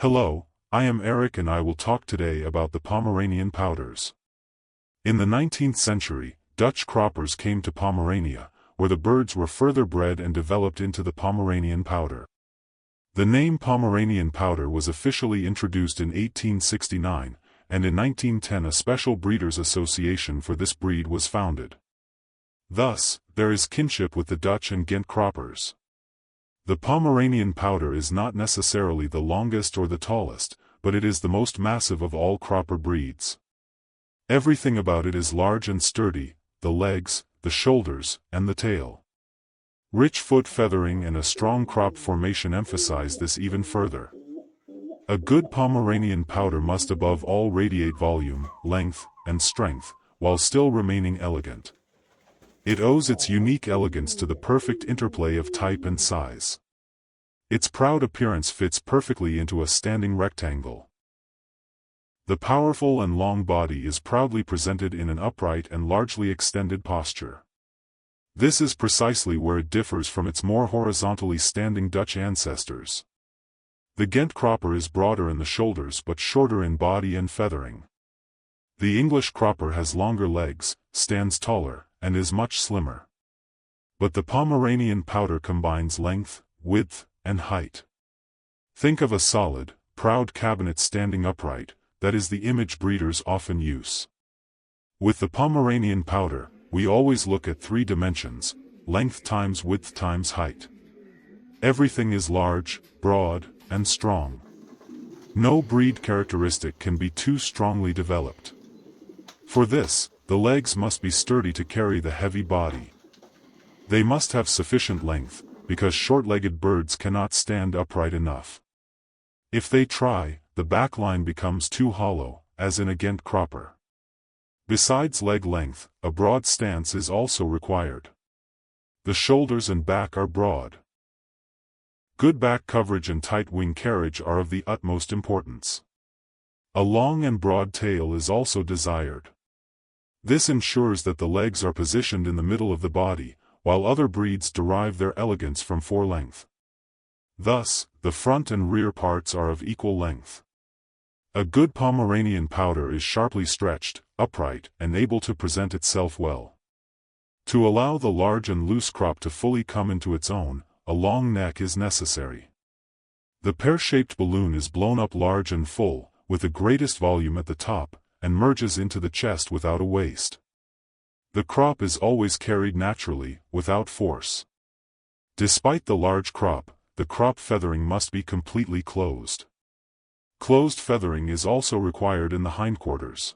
Hello, I am Eric and I will talk today about the Pomeranian Pouters. In the 19th century, Dutch croppers came to Pomerania, where the birds were further bred and developed into the Pomeranian Pouter. The name Pomeranian Pouter was officially introduced in 1869, and in 1910 a special breeders' association for this breed was founded. Thus, there is kinship with the Dutch and Ghent croppers. The Pomeranian Pouter is not necessarily the longest or the tallest, but it is the most massive of all cropper breeds. Everything about it is large and sturdy: the legs, the shoulders, and the tail. Rich foot feathering and a strong crop formation emphasize this even further. A good Pomeranian Pouter must above all radiate volume, length, and strength, while still remaining elegant. It owes its unique elegance to the perfect interplay of type and size. Its proud appearance fits perfectly into a standing rectangle. The powerful and long body is proudly presented in an upright and largely extended posture. This is precisely where it differs from its more horizontally standing Dutch ancestors. The Ghent cropper is broader in the shoulders but shorter in body and feathering. The English cropper has longer legs, stands taller, and is much slimmer. But the Pomeranian Pouter combines length, width, and height. Think of a solid, proud cabinet standing upright. That is the image breeders often use. With the Pomeranian Pouter, we always look at three dimensions: length times width times height. Everything is large, broad, and strong. No breed characteristic can be too strongly developed. For this, the legs must be sturdy to carry the heavy body. They must have sufficient length, because short-legged birds cannot stand upright enough. If they try, the back line becomes too hollow, as in a Ghent cropper. Besides leg length, a broad stance is also required. The shoulders and back are broad. Good back coverage and tight wing carriage are of the utmost importance. A long and broad tail is also desired. This ensures that the legs are positioned in the middle of the body, while other breeds derive their elegance from forelength. Thus, the front and rear parts are of equal length. A good Pomeranian Pouter is sharply stretched, upright, and able to present itself well. To allow the large and loose crop to fully come into its own, a long neck is necessary. The pear-shaped balloon is blown up large and full, with the greatest volume at the top, and merges into the chest without a waist. The crop is always carried naturally, without force. Despite the large crop, the crop feathering must be completely closed. Closed feathering is also required in the hindquarters.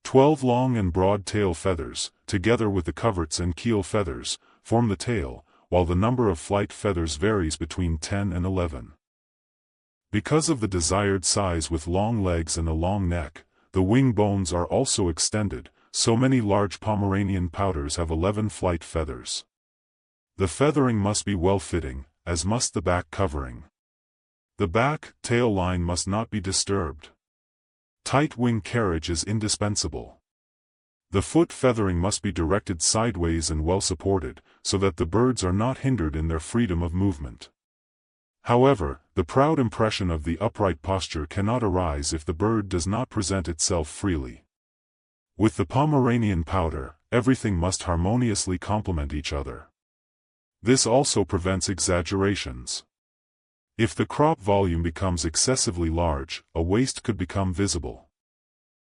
12 long and broad tail feathers, together with the coverts and keel feathers, form the tail, while the number of flight feathers varies between 10 and 11. Because of the desired size with long legs and a long neck, the wing bones are also extended, so many large Pomeranian Pouters have 11 flight feathers. The feathering must be well-fitting, as must the back covering. The back-tail line must not be disturbed. Tight wing carriage is indispensable. The foot feathering must be directed sideways and well supported, so that the birds are not hindered in their freedom of movement. However, the proud impression of the upright posture cannot arise if the bird does not present itself freely. With the Pomeranian Pouter, everything must harmoniously complement each other. This also prevents exaggerations. If the crop volume becomes excessively large, a waist could become visible.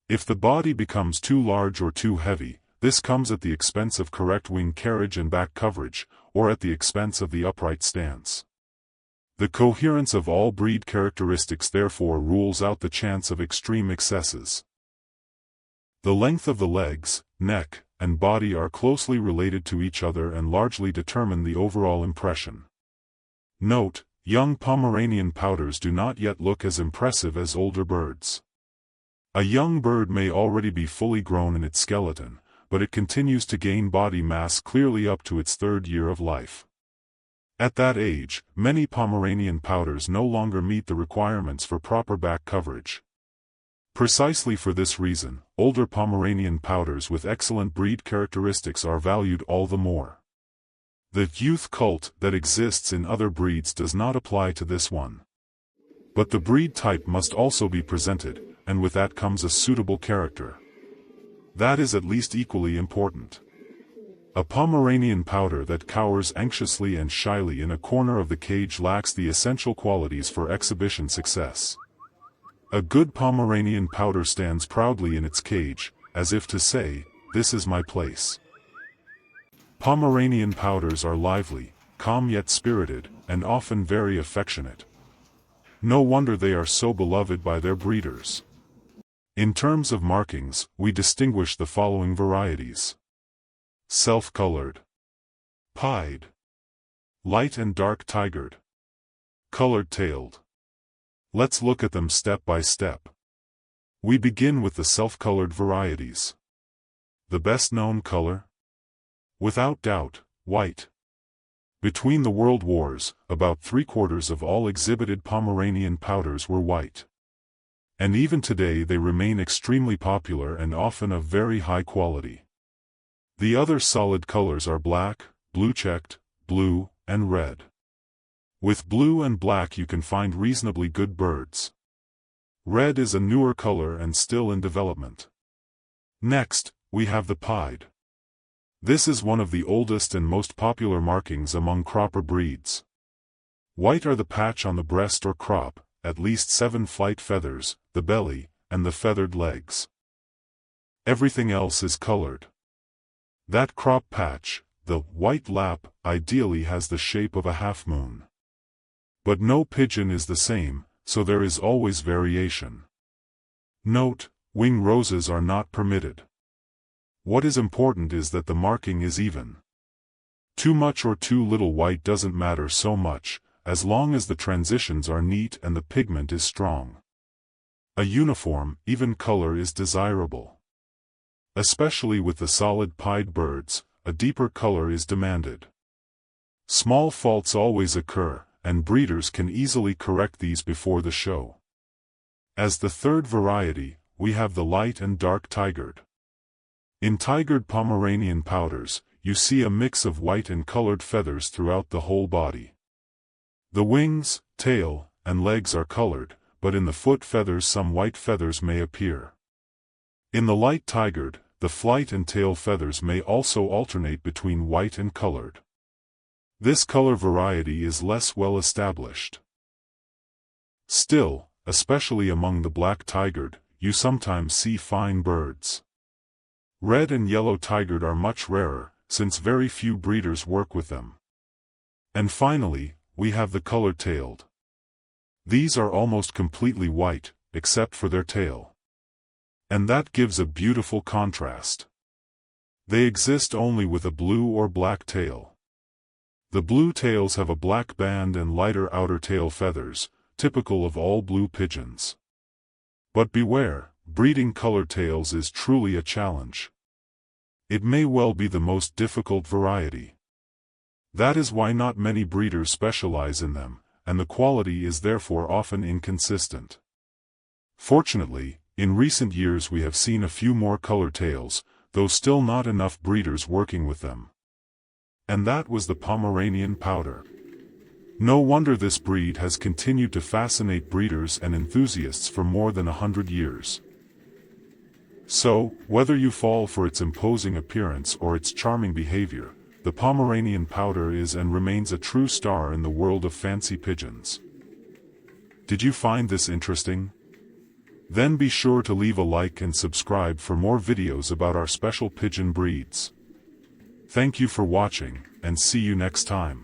If the body becomes too large or too heavy, this comes at the expense of correct wing carriage and back coverage, or at the expense of the upright stance. The coherence of all breed characteristics therefore rules out the chance of extreme excesses. The length of the legs, neck, and body are closely related to each other and largely determine the overall impression. Note: young Pomeranian Pouters do not yet look as impressive as older birds. A young bird may already be fully grown in its skeleton, but it continues to gain body mass clearly up to its third year of life. At that age, many Pomeranian Pouters no longer meet the requirements for proper back coverage. Precisely for this reason, older Pomeranian Pouters with excellent breed characteristics are valued all the more. The youth cult that exists in other breeds does not apply to this one. But the breed type must also be presented, and with that comes a suitable character. That is at least equally important. A Pomeranian Pouter that cowers anxiously and shyly in a corner of the cage lacks the essential qualities for exhibition success. A good Pomeranian Pouter stands proudly in its cage, as if to say, "This is my place." Pomeranian Pouters are lively, calm yet spirited, and often very affectionate. No wonder they are so beloved by their breeders. In terms of markings, we distinguish the following varieties: self-colored, pied, light and dark tigered, colored-tailed. Let's look at them step by step. We begin with the self-colored varieties. The best-known color? Without doubt, white. Between the World Wars, about 3/4 of all exhibited Pomeranian Pouters were white. And even today they remain extremely popular and often of very high quality. The other solid colors are black, blue-checked, blue, and red. With blue and black you can find reasonably good birds. Red is a newer color and still in development. Next, we have the pied. This is one of the oldest and most popular markings among cropper breeds. White are the patch on the breast or crop, at least 7 flight feathers, the belly, and the feathered legs. Everything else is colored. That crop patch, the white lap, ideally has the shape of a half-moon. But no pigeon is the same, so there is always variation. Note, wing roses are not permitted. What is important is that the marking is even. Too much or too little white doesn't matter so much, as long as the transitions are neat and the pigment is strong. A uniform, even color is desirable. Especially with the solid pied birds, a deeper color is demanded. Small faults always occur, and breeders can easily correct these before the show. As the third variety, we have the light and dark tigered. In tigered Pomeranian Pouters, you see a mix of white and colored feathers throughout the whole body. The wings, tail, and legs are colored, but in the foot feathers some white feathers may appear. In the light tigered, the flight and tail feathers may also alternate between white and colored. This color variety is less well established. Still, especially among the black tigered, you sometimes see fine birds. Red and yellow tigered are much rarer, since very few breeders work with them. And finally, we have the colored-tailed. These are almost completely white, except for their tail. And that gives a beautiful contrast. They exist only with a blue or black tail. The blue tails have a black band and lighter outer tail feathers, typical of all blue pigeons. But beware, breeding colored tails is truly a challenge. It may well be the most difficult variety. That is why not many breeders specialize in them, and the quality is therefore often inconsistent. Fortunately, in recent years we have seen a few more colored tails, though still not enough breeders working with them. And that was the Pomeranian Pouter. No wonder this breed has continued to fascinate breeders and enthusiasts for more than 100 years. So, whether you fall for its imposing appearance or its charming behavior, the Pomeranian Pouter is and remains a true star in the world of fancy pigeons. Did you find this interesting? Then be sure to leave a like and subscribe for more videos about our special pigeon breeds. Thank you for watching, and see you next time.